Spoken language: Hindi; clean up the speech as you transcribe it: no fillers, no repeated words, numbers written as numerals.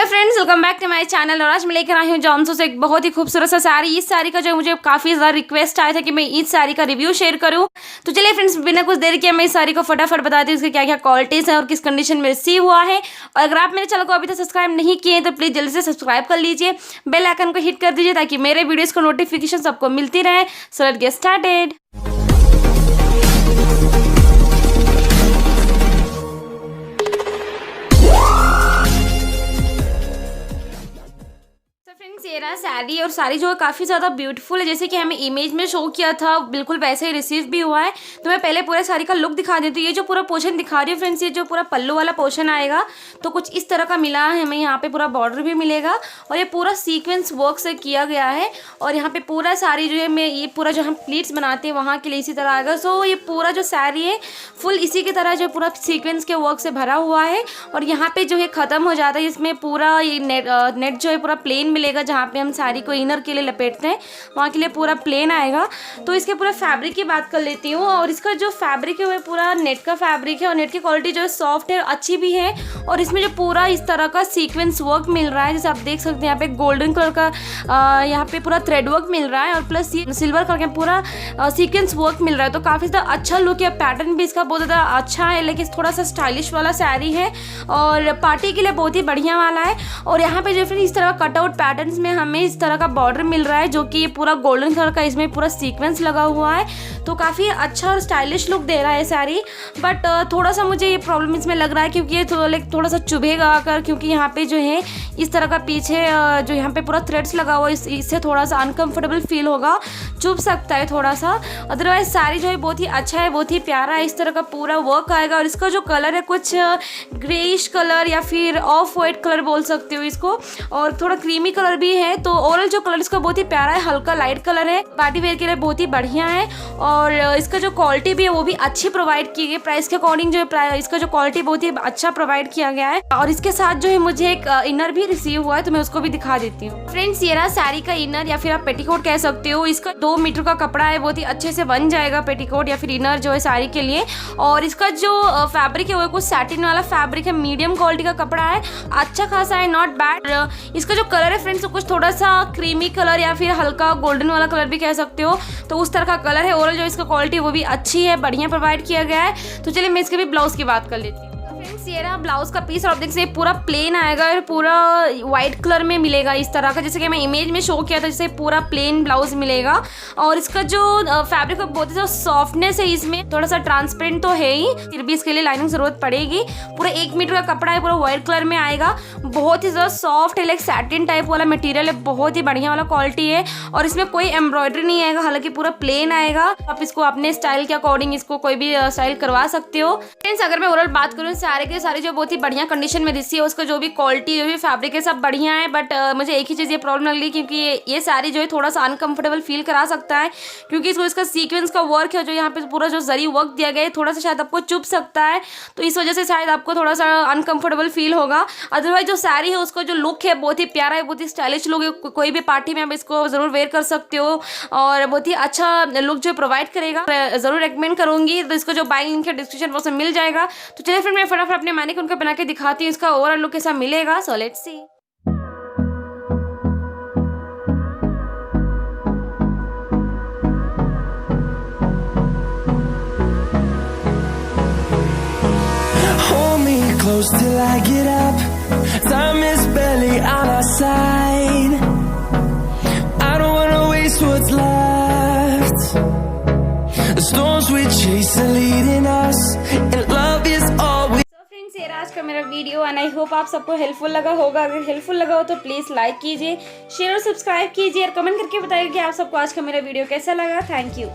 Hello friends, welcome back to my channel. और आज मैं लेकर आई हूँ जॉनसो से एक बहुत ही खूबसूरत सा साड़ी। इस साड़ी का जो मुझे काफ़ी ज़्यादा रिक्वेस्ट आया था कि मैं इस साड़ी का रिव्यू शेयर करूँ, तो चलिए फ्रेंड्स बिना कुछ देर किए मैं इस साड़ी को फटाफट बताती हूँ इसके क्या क्या क्वालिटीज़ हैं और किस कंडीशन में रिसीव हुआ है। और अगर आप मेरे चैनल को अभी तक सब्सक्राइब नहीं किए हैं तो प्लीज़ जल्दी से सब्सक्राइब कर लीजिए, बेल आइकन को हिट कर दीजिए ताकि मेरे वीडियोज़ को नोटिफिकेशन सबको मिलती रहे। So let's get started. Friends ये रहा साड़ी, और साड़ी जो है काफ़ी ज़्यादा ब्यूटीफुल है, जैसे कि हमें इमेज में शो किया था बिल्कुल वैसे ही रिसीव भी हुआ है। तो मैं पहले पूरे साड़ी का लुक दिखा देती हूँ। ये जो पूरा पोर्शन दिखा रही हूँ फ्रेंड्स, ये जो पूरा पल्लू वाला पोर्शन आएगा तो कुछ इस तरह का मिला है हमें। यहाँ पे पूरा बॉर्डर भी मिलेगा और ये पूरा सीक्वेंस वर्क से किया गया है। और यहाँ पे पूरा साड़ी जो है मैं ये पूरा जो हम प्लीट्स बनाते हैं वहाँ के लिए इसी तरह आएगा। सो ये पूरा जो साड़ी है फुल इसी की तरह जो पूरा सीक्वेंस के वर्क से भरा हुआ है। और यहाँ पे जो है ख़त्म हो जाता है, इसमें पूरा ये नेट जो है पूरा प्लेन मिलेगा। जहाँ पे हम साड़ी को इनर के लिए लपेटते हैं वहाँ के लिए पूरा प्लेन आएगा। तो इसके पूरा फैब्रिक की बात कर लेती हूँ। और इसका जो फैब्रिक है वो पूरा नेट का फैब्रिक है और नेट की क्वालिटी जो है सॉफ्ट है, अच्छी भी है। और इसमें जो पूरा इस तरह का सीक्वेंस वर्क मिल रहा है, जैसे आप देख सकते हैं यहाँ पे गोल्डन कलर का यहाँ पे पूरा थ्रेड वर्क मिल रहा है और प्लस सिल्वर कलर का पूरा सीक्वेंस वर्क मिल रहा है। तो काफ़ी ज़्यादा अच्छा लुक है। पैटर्न भी इसका बहुत ज़्यादा अच्छा है, लेकिन थोड़ा सा स्टाइलिश वाला साड़ी है और पार्टी के लिए बहुत ही बढ़िया वाला है। और यहाँ पे जो फिर इस तरह कटआउट पैटर्न्स में हमें इस तरह का बॉर्डर मिल रहा है जो कि ये पूरा गोल्डन कलर का इसमें पूरा सीक्वेंस लगा हुआ है। तो काफ़ी अच्छा और स्टाइलिश लुक दे रहा है साड़ी। बट थोड़ा सा मुझे ये प्रॉब्लम इसमें लग रहा है क्योंकि ये थोड़ा सा चुभेगा आकर, क्योंकि यहाँ पे जो है इस तरह का पीछे जो यहाँ पे पूरा थ्रेड्स लगा हुआ है इससे थोड़ा सा अनकम्फर्टेबल फील होगा, चुभ सकता है थोड़ा सा। अदरवाइज साड़ी जो है बहुत ही अच्छा है, बहुत ही प्यारा है। इस तरह का पूरा वर्क आएगा और इसका जो कलर है कुछ ग्रेइश कलर या फिर ऑफ वाइट कलर बोल सकते हो इसको, और थोड़ा क्रीमी कलर भी है। तो ओवरऑल जो कलर इसका बहुत ही प्यारा है, हल्का लाइट कलर है, पार्टी वेयर के लिए बहुत ही बढ़िया है। और इसका जो क्वालिटी भी है वो भी अच्छी प्रोवाइड की गई। प्राइस के अकॉर्डिंग जो है इसका जो क्वालिटी बहुत ही अच्छा प्रोवाइड किया गया है। और इसके साथ जो है मुझे एक इनर भी रिसीव हुआ है, तो मैं उसको भी दिखा देती हूँ। फ्रेंड्स ये रहा साड़ी का इनर या फिर आप पेटीकोट कह सकते हो। इसका 2 मीटर का कपड़ा है, बहुत ही अच्छे से बन जाएगा पेटीकोट या फिर इनर जो है साड़ी के लिए। और इसका जो फैब्रिक है वो कुछ सैटिन वाला फैब्रिक है, मीडियम क्वालिटी का कपड़ा है, अच्छा खासा है, नॉट बैड। इसका जो कलर है फ्रेंड्स कुछ थोड़ा सा क्रीमी कलर या फिर हल्का गोल्डन वाला कलर भी कह सकते हो, तो उस तरह का कलर है। ओवरऑल जो इसका क्वालिटी वो भी अच्छी है, बढ़िया प्रोवाइड किया गया है। तो चलिए मैं इसके भी ब्लाउज की बात कर लेती हूँ। फ्रेंड्स ये रहा ब्लाउज का पीस और आप देख सकते हैं पूरा प्लेन आएगा और पूरा व्हाइट कलर में मिलेगा इस तरह का, जैसे कि मैं इमेज में शो किया था जैसे पूरा प्लेन ब्लाउज मिलेगा। और इसका जो फैब्रिक है बहुत ही सॉफ्टनेस है, इसमें थोड़ा सा ट्रांसपेरेंट तो है ही, फिर भी इसके लिए लाइनिंग जरूरत पड़ेगी। पूरा 1 मीटर का कपड़ा है, पूरा व्हाइट कलर में आएगा, बहुत ही ज़्यादा सॉफ्ट है, लाइक सैटिन टाइप वाला मटेरियल है, बहुत ही बढ़िया वाला क्वालिटी है। और इसमें कोई एम्ब्रॉयडरी नहीं आएगा, हालांकि पूरा प्लेन आएगा। आप इसको अपने स्टाइल के अकॉर्डिंग इसको कोई भी स्टाइल करवा सकते हो। फ्रेंड्स अगर मैं ओवरऑल बात करूँ सारे के सारे जो बहुत ही बढ़िया कंडीशन में रिसीव है, उसका जो भी क्वालिटी जो भी फैब्रिक है सब बढ़िया है। बट मुझे एक ही चीज़ ये प्रॉब्लम लग रही है क्योंकि ये साड़ी जो है थोड़ा सा अनकंफर्टेबल फील करा सकता है, क्योंकि इसका सीक्वेंस का वर्क है जो यहाँ पे पूरा जो जरी वर्क दिया गया है थोड़ा सा शायद आपको चुभ सकता है, तो इस वजह से शायद आपको थोड़ा सा अनकंफर्टेबल फील होगा। अदरवाइज जो साड़ी है उसका जो लुक है बहुत ही प्यारा है, बहुत ही स्टाइलिश लुक है, कोई भी पार्टी में आप इसको जरूर वेयर कर सकते हो और बहुत ही अच्छा लुक जो प्रोवाइड करेगा। जरूर रेकमेंड करूंगी। तो इसका जो बाइंग लिंक है डिस्क्रिप्शन बॉक्स में मिल जाएगा। तो चलिए फिर मैं फटाफट अपने मैनिक उनका बना के दिखाती हूँ इसका ओवरऑल लुक कैसा मिलेगा। So let's see. Close till I get up. Time is barely on our side. I don't wanna waste what's left. The storms we chase are leading us, and love is all we. So friends ये आज का मेरा वीडियो एंड आई होप आप सबको हेल्पफुल लगा होगा। अगर हेल्पफुल लगा हो तो प्लीज लाइक कीजिए, शेयर और सब्सक्राइब कीजिए और कमेंट करके बताइए कि आप सबको आज का मेरा वीडियो कैसा लगा। Thank you.